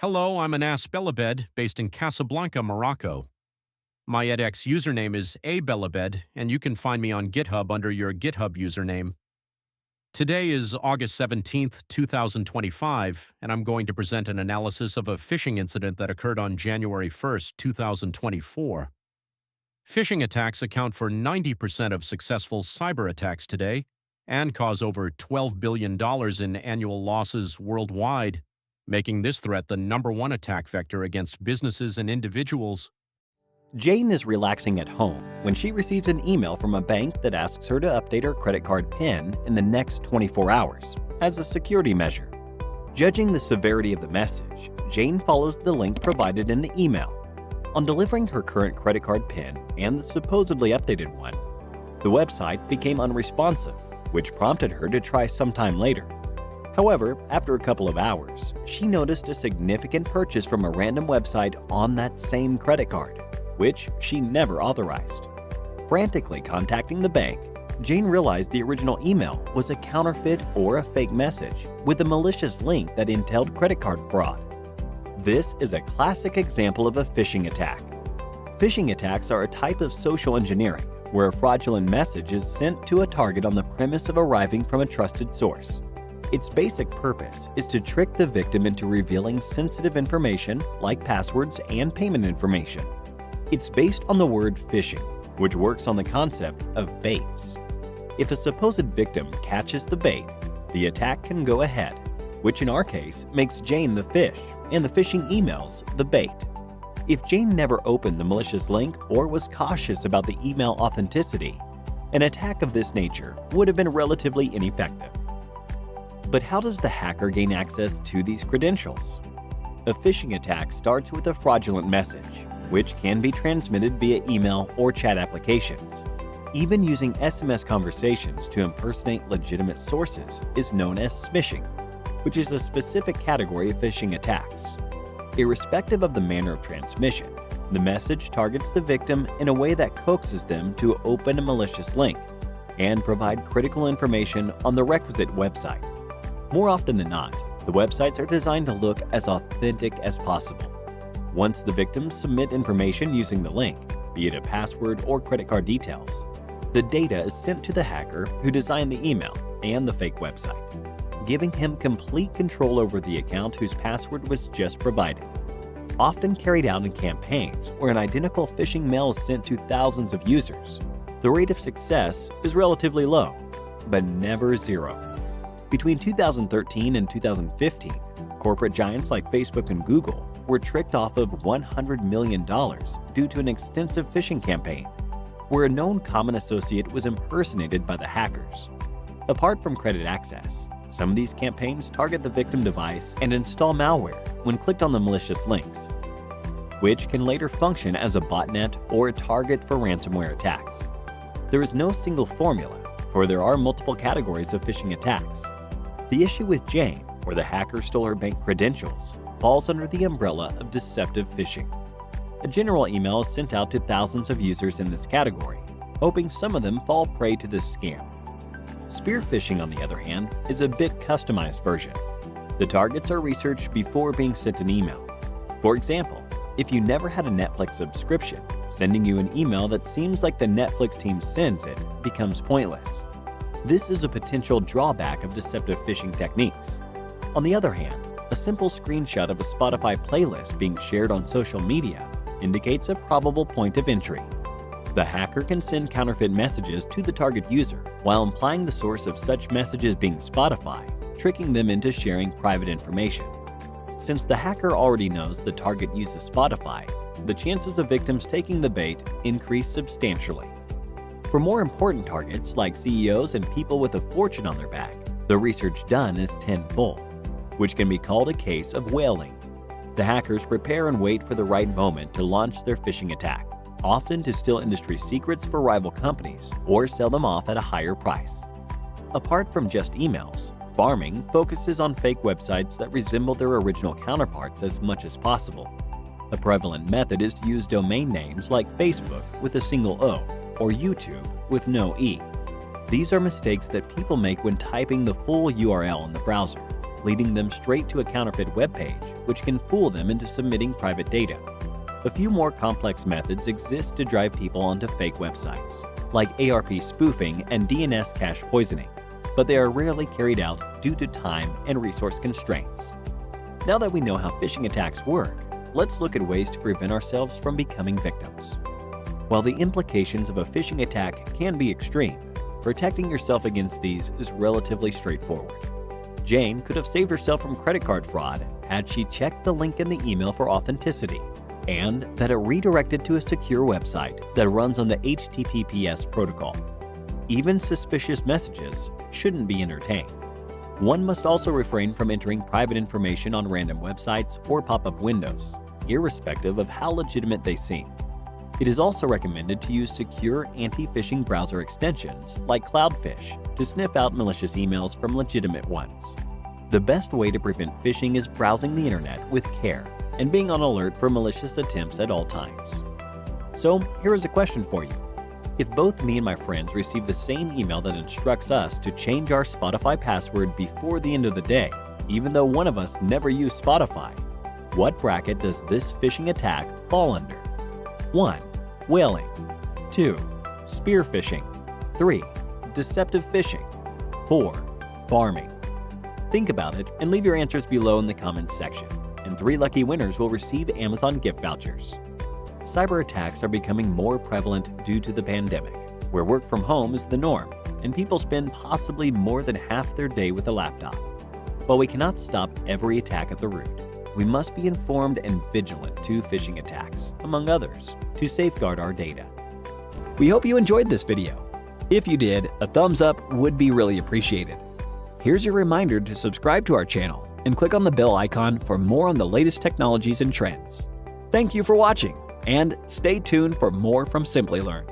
Hello, I'm Anas Belabed, based in Casablanca, Morocco. My edX username is abelabed, and you can find me on GitHub under your GitHub username. Today is August 17th, 2025, and I'm going to present an analysis of a phishing incident that occurred on January 1st, 2024. Phishing attacks account for 90% of successful cyber attacks today and cause over $12 billion in annual losses worldwide, making this threat the #1 attack vector against businesses and individuals. Jane is relaxing at home when she receives an email from a bank that asks her to update her credit card PIN in the next 24 hours as a security measure. Judging the severity of the message, Jane follows the link provided in the email. On delivering her current credit card PIN and the supposedly updated one, the website became unresponsive, which prompted her to try sometime later. However, after a couple of hours, she noticed a significant purchase from a random website on that same credit card, which she never authorized. Frantically contacting the bank, Jane realized the original email was a counterfeit or a fake message with a malicious link that entailed credit card fraud. This is a classic example of a phishing attack. Phishing attacks are a type of social engineering where a fraudulent message is sent to a target on the premise of arriving from a trusted source. Its basic purpose is to trick the victim into revealing sensitive information like passwords and payment information. It's based on the word phishing, which works on the concept of baits. If a supposed victim catches the bait, the attack can go ahead, which in our case makes Jane the fish and the phishing emails the bait. If Jane never opened the malicious link or was cautious about the email authenticity, an attack of this nature would have been relatively ineffective. But how does the hacker gain access to these credentials? A phishing attack starts with a fraudulent message, which can be transmitted via email or chat applications. Even using SMS conversations to impersonate legitimate sources is known as smishing, which is a specific category of phishing attacks. Irrespective of the manner of transmission, the message targets the victim in a way that coaxes them to open a malicious link and provide critical information on the requisite website. More often than not, the websites are designed to look as authentic as possible. Once the victims submit information using the link, be it a password or credit card details, the data is sent to the hacker who designed the email and the fake website, giving him complete control over the account whose password was just provided. Often carried out in campaigns where an identical phishing mail is sent to thousands of users, the rate of success is relatively low, but never zero. Between 2013 and 2015, corporate giants like Facebook and Google were tricked off of $100 million due to an extensive phishing campaign, where a known common associate was impersonated by the hackers. Apart from credit access, some of these campaigns target the victim device and install malware when clicked on the malicious links, which can later function as a botnet or a target for ransomware attacks. There is no single formula, for there are multiple categories of phishing attacks. The issue with Jane, where the hacker stole her bank credentials, falls under the umbrella of deceptive phishing. A general email is sent out to thousands of users in this category, hoping some of them fall prey to this scam. Spear phishing, on the other hand, is a bit customized version. The targets are researched before being sent an email. For example, if you never had a Netflix subscription, sending you an email that seems like the Netflix team sends it becomes pointless. This is a potential drawback of deceptive phishing techniques. On the other hand, a simple screenshot of a Spotify playlist being shared on social media indicates a probable point of entry. The hacker can send counterfeit messages to the target user while implying the source of such messages being Spotify, tricking them into sharing private information. Since the hacker already knows the target uses Spotify, the chances of victims taking the bait increase substantially. For more important targets like CEOs and people with a fortune on their back, the research done is tenfold, which can be called a case of whaling. The hackers prepare and wait for the right moment to launch their phishing attack, often to steal industry secrets for rival companies or sell them off at a higher price. Apart from just emails, farming focuses on fake websites that resemble their original counterparts as much as possible. A prevalent method is to use domain names like Facebook with a single O or YouTube with no E. These are mistakes that people make when typing the full URL in the browser. leading them straight to a counterfeit web page, which can fool them into submitting private data. A few more complex methods exist to drive people onto fake websites, like ARP spoofing and DNS cache poisoning, but they are rarely carried out due to time and resource constraints. Now that we know how phishing attacks work, let's look at ways to prevent ourselves from becoming victims. While the implications of a phishing attack can be extreme, protecting yourself against these is relatively straightforward. Jane could have saved herself from credit card fraud had she checked the link in the email for authenticity, and that it redirected to a secure website that runs on the HTTPS protocol. Even suspicious messages shouldn't be entertained. One must also refrain from entering private information on random websites or pop-up windows, irrespective of how legitimate they seem. It is also recommended to use secure anti-phishing browser extensions like Cloudfish to sniff out malicious emails from legitimate ones. The best way to prevent phishing is browsing the internet with care and being on alert for malicious attempts at all times. So, here is a question for you. If both me and my friends receive the same email that instructs us to change our Spotify password before the end of the day, even though one of us never used Spotify, what bracket does this phishing attack fall under? 1. Whaling. 2. Spear phishing. 3. Deceptive phishing. 4. Farming. Think about it and leave your answers below in the comments section, and 3 lucky winners will receive Amazon gift vouchers. Cyber attacks are becoming more prevalent due to the pandemic, where work from home is the norm, and people spend possibly more than half their day with a laptop. While we cannot stop every attack at the root, we must be informed and vigilant to phishing attacks, among others, to safeguard our data. We hope you enjoyed this video. If you did, a thumbs up would be really appreciated. Here's your reminder to subscribe to our channel and click on the bell icon for more on the latest technologies and trends. Thank you for watching, and stay tuned for more from Simplilearn.